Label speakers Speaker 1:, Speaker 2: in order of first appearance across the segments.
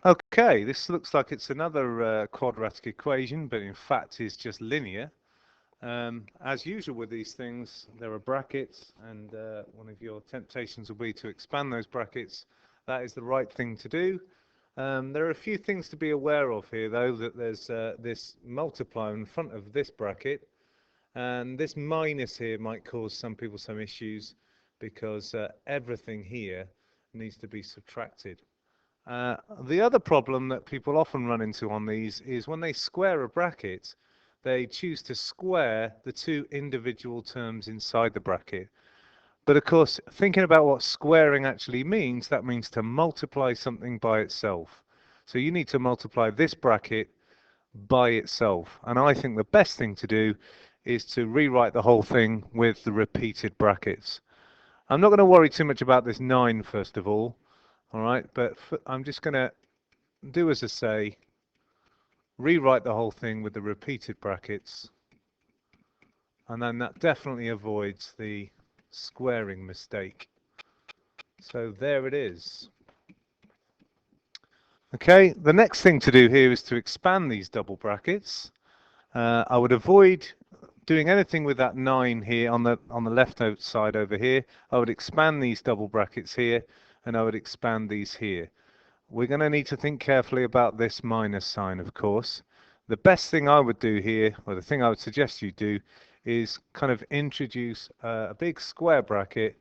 Speaker 1: Okay, this looks like it's another quadratic equation, but in fact is just linear. As usual with these things, there are brackets, and one of your temptations will be to expand those brackets. That is the right thing to do. There are a few things to be aware of here, though, that there's this multiplier in front of this bracket, and this minus here might cause some people some issues because everything here needs to be subtracted. The other problem that people often run into on these is when they square a bracket, they choose to square the two individual terms inside the bracket. But of course, thinking about what squaring actually means, that means to multiply something by itself. So you need to multiply this bracket by itself. And I think the best thing to do is to rewrite the whole thing with the repeated brackets. I'm not going to worry too much about this 9 first of all right, but I'm just going to do as I say, rewrite the whole thing with the repeated brackets, and then that definitely avoids the squaring mistake. So there it is. Okay, the next thing to do here is to expand these double brackets. I would avoid doing anything with that 9 here on the left side over here. I would expand these double brackets here, and I would expand these here. We're going to need to think carefully about this minus sign, of course. The best thing I would do here, or the thing I would suggest you do, is kind of introduce a big square bracket,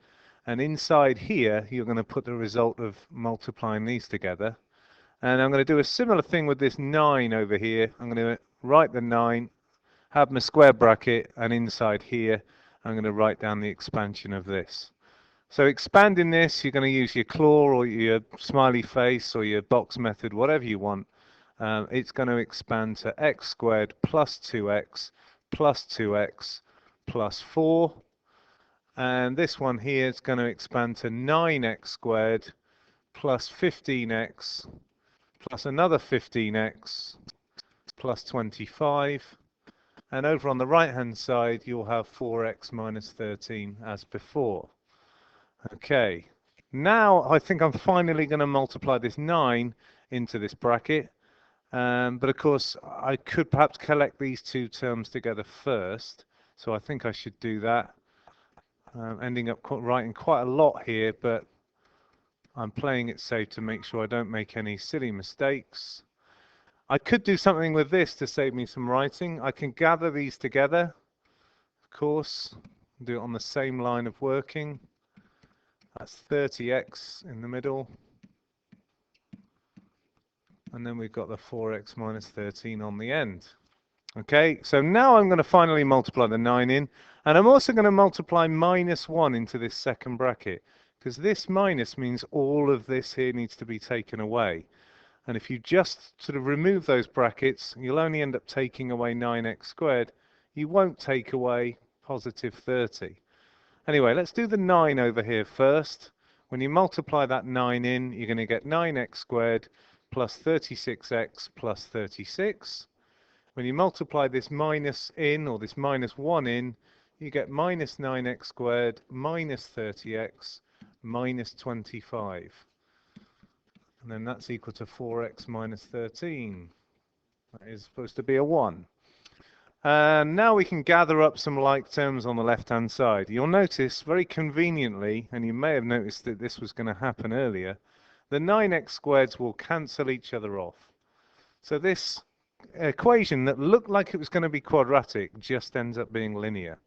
Speaker 1: and inside here you're going to put the result of multiplying these together. And I'm going to do a similar thing with this 9 over here. I'm going to write the 9, have my square bracket, and inside here I'm going to write down the expansion of this. So expanding this, you're going to use your claw or your smiley face or your box method, whatever you want. It's going to expand to x squared plus 2x plus 2x plus 4. And this one here is going to expand to 9x squared plus 15x plus another 15x plus 25. And over on the right hand side, you'll have 4x minus 13 as before. Okay, now I think I'm finally going to multiply this 9 into this bracket. But of course, I could perhaps collect these two terms together first. So I think I should do that. Ending up writing quite a lot here, but I'm playing it safe to make sure I don't make any silly mistakes. I could do something with this to save me some writing. I can gather these together, of course, do it on the same line of working. That's 30x in the middle. And then we've got the 4x minus 13 on the end. Okay, so now I'm going to finally multiply the 9 in, and I'm also going to multiply minus 1 into this second bracket, because this minus means all of this here needs to be taken away. And if you just sort of remove those brackets, you'll only end up taking away 9x squared. You won't take away positive 30. Anyway, let's do the 9 over here first. When you multiply that 9 in, you're going to get 9x squared plus 36x plus 36. When you multiply this minus in, or this minus 1 in, you get minus 9x squared minus 30x minus 25. And then that's equal to 4x minus 13. That is supposed to be a 1. And now we can gather up some like terms on the left-hand side. You'll notice very conveniently, and you may have noticed that this was going to happen earlier, the 9x squareds will cancel each other off. So this equation that looked like it was going to be quadratic just ends up being linear.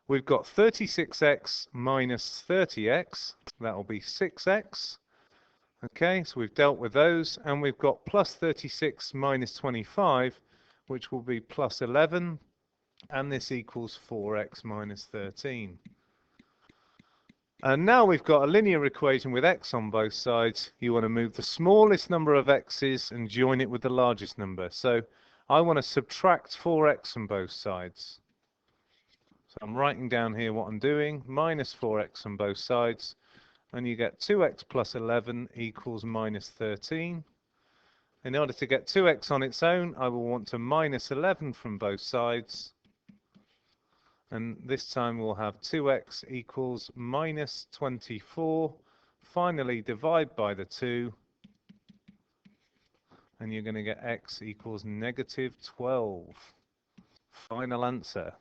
Speaker 1: We've got 36x minus 30x, that will be 6x. Okay, so we've dealt with those, and we've got plus 36 minus 25, which will be plus 11, and this equals 4x minus 13. And now we've got a linear equation with x on both sides. You want to move the smallest number of x's and join it with the largest number. So I want to subtract 4x from both sides. So I'm writing down here what I'm doing, minus 4x on both sides, and you get 2x plus 11 equals minus 13. In order to get 2x on its own, I will want to minus 11 from both sides. And this time we'll have 2x equals minus 24. Finally, divide by the 2. and you're going to get x equals -12. Final answer.